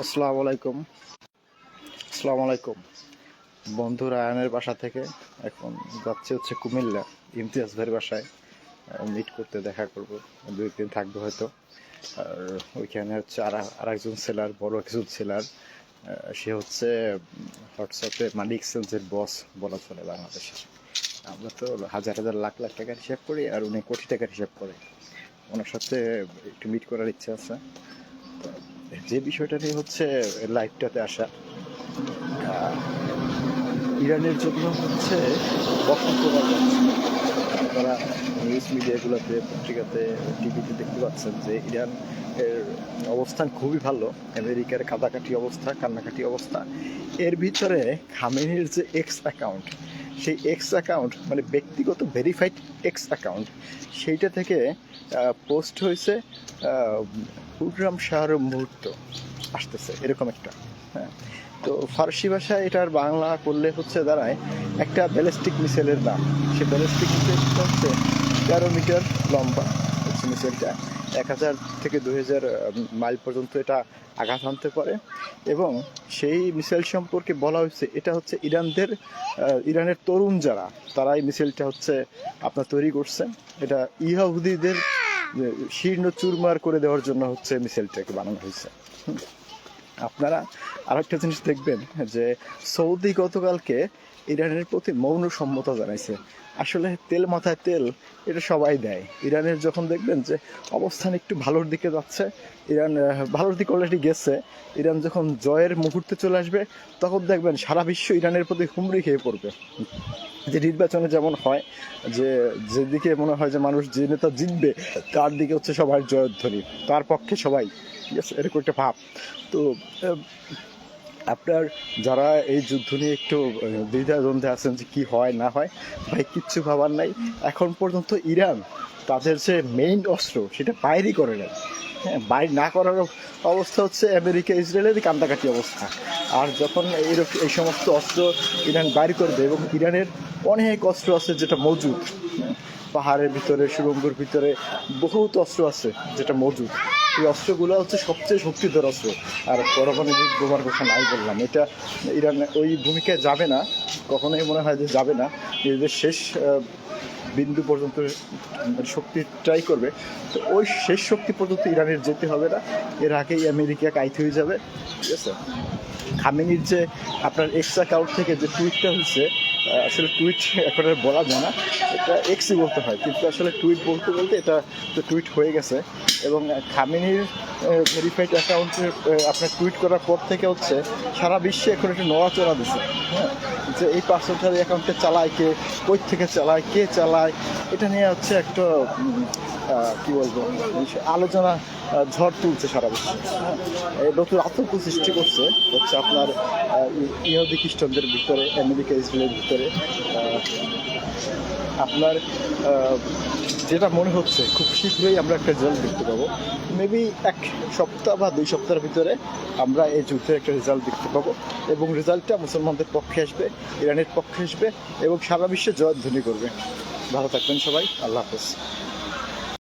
আসসালামু আলাইকুম। আসসালামু আলাইকুম বন্ধুরা, আয়নের বাসা থেকে এখন যাচ্ছে হচ্ছে কুমিল্লা ইমতিয়াজ ভাইয়ের বাসায় মিট করতে, দেখা করব। 2 দিন থাকবো হয়তো। আর ওইখানে হচ্ছে আর একজন সেলার, বড় একজন সেলার। সে হচ্ছে হোয়াটসঅ্যাপে মানি এক্সচেঞ্জের বস বলা চলে বাংলাদেশে। আমরা তো হাজার হাজার লাখ লাখ টাকার হিসাব করি, আর উনি কোটি টাকার হিসাব করে। ওনার সাথে একটু মিট করার ইচ্ছা আছে। যে বিষয়টা নিয়ে হচ্ছে লাইভটাতে আসা, ইরানের জন্য হচ্ছে বসন্ত কাল যাচ্ছে। আপনারা নিউজ মিডিয়াগুলোতে, পত্রিকাতে, টিভিতে দেখতে পাচ্ছেন যে ইরান এর অবস্থান খুবই ভালো। আমেরিকার কাদাকাটি অবস্থা, কান্নাকাটি অবস্থা। এর ভিতরে খামেনির যে এক্স অ্যাকাউন্ট, সেই এক্স অ্যাকাউন্ট মানে ব্যক্তিগত ভেরিফাইড এক্স অ্যাকাউন্ট, সেইটা থেকে পোস্ট হয়েছে হুররাম শাহর মুহূর্ত আসতেছে, এরকম একটা। হ্যাঁ, তো ফার্সি ভাষায় এটার বাংলা করলে হচ্ছে দাঁড়ায় একটা ব্যালিস্টিক মিসাইলের নাম। সে ব্যালিস্টিক মিসাইলটা হচ্ছে 13 মিটার লম্বা। হচ্ছে মিসাইলটা 1000 থেকে 2000 মাইল পর্যন্ত এটা আঘাত হানতে পারে। এবং সেই মিসাইল সম্পর্কে বলা হয়েছে এটা হচ্ছে ইরানের তরুণ যারা, তারা এই মিসাইলটা হচ্ছে আপনার তৈরি করছে। এটা ইহুদিদের শীর্ণ চুরমার করে দেওয়ার জন্য হচ্ছে মিসাইলটাকে বানানো হয়েছে। আপনারা আরেকটা জিনিস দেখবেন যে সৌদি গতকালকে ইরানের প্রতি মৌন সম্মতি জানাইছে। আসলে তেল মাথায় তেল, এটা সবাই দেয়। ইরানের যখন দেখবেন যে অবস্থান একটু ভালোর দিকে যাচ্ছে, ইরান ভালোর দিকে অলরেডি গেছে, ইরান যখন জয়ের মুহূর্তে চলে আসবে, তখন দেখবেন সারা বিশ্ব ইরানের প্রতি হুমড়ি খেয়ে পড়বে। যে নির্বাচনে যেমন হয়, যে যেদিকে মনে হয় যে মানুষ, যে নেতা জিতবে তার দিকে হচ্ছে সবার জয়ধ্বনি, তার পক্ষে সবাই, ঠিক আছে, এরকম একটা ভাব। তো আপনার যারা এই যুদ্ধ নিয়ে একটু দ্বিধাদ্বন্দ্বে আছেন যে কি হয় না হয়, ভাই কিচ্ছু ভাবার নাই। এখন পর্যন্ত ইরান তাদের যে মেইন অস্ত্র সেটা বাইরই করে নেয়। হ্যাঁ, বাইর না করার অবস্থা হচ্ছে আমেরিকা ইসরায়েলের কান্দাকাটি অবস্থা। আর যখন এই সমস্ত অস্ত্র ইরান বাইর করবে, এবং ইরানের অনেক অস্ত্র আছে যেটা মজুদ, পাহাড়ের ভিতরে, সুড়ঙ্গের ভিতরে বহুত অস্ত্র আছে যেটা মজুদ। এই অস্ত্রগুলো হচ্ছে সবচেয়ে শক্তিধর অস্ত্র। আর পারমাণবিক বোমার কথা নাই বললাম, এটা ইরান ওই ভূমিকায় যাবে না, কখনোই মনে হয় যে যাবে না। নিজেদের শেষ বিন্দু পর্যন্ত শক্তি ট্রাই করবে। তো ওই শেষ শক্তি পর্যন্ত ইরানের যেতে হবে না, এর আগেই আমেরিকা কাইত হয়ে যাবে, ঠিক আছে। খামেনির যে আপনার এক্স অ্যাকাউন্ট থেকে যে টুইটটা হয়েছে, আসলে টুইট এখন আর বলা যায় না, এটা এক্সই বলতে হয়, কিন্তু আসলে টুইট বলতে বলতে এটা তো টুইট হয়ে গেছে। এবং খামেনির ভেরিফাইড অ্যাকাউন্টে আপনার টুইট করার পর থেকে হচ্ছে সারা বিশ্বে এখন একটা নড়াচড়া দিচ্ছে। হ্যাঁ, যে এই পার্সেন্টারি অ্যাকাউন্টে চালায় কে, কই থেকে চালায়, কে চালায়, এটা নিয়ে হচ্ছে একটা কী বলবো, আলোচনা ঝড় তুলছে সারা বিশ্বে। হ্যাঁ, নতুন আতঙ্ক সৃষ্টি করছে হচ্ছে আপনার ইহুদি খ্রিস্টানদের ভিতরে, আমেরিকা ইসরায়েলের ভিতরে। আপনার যেটা মনে হচ্ছে খুব শীঘ্রই আমরা একটা রেজাল্ট দেখতে পাবো। মেবি 1 সপ্তাহ বা 2 সপ্তাহের ভিতরে আমরা এই যুদ্ধের একটা রেজাল্ট দেখতে পাবো, এবং রেজাল্টটা মুসলমানদের পক্ষে আসবে, ইরানের পক্ষে আসবে, এবং সারা বিশ্বে জয়ধ্বনি করবে। ভালো থাকবেন সবাই, আল্লাহ হাফেজ।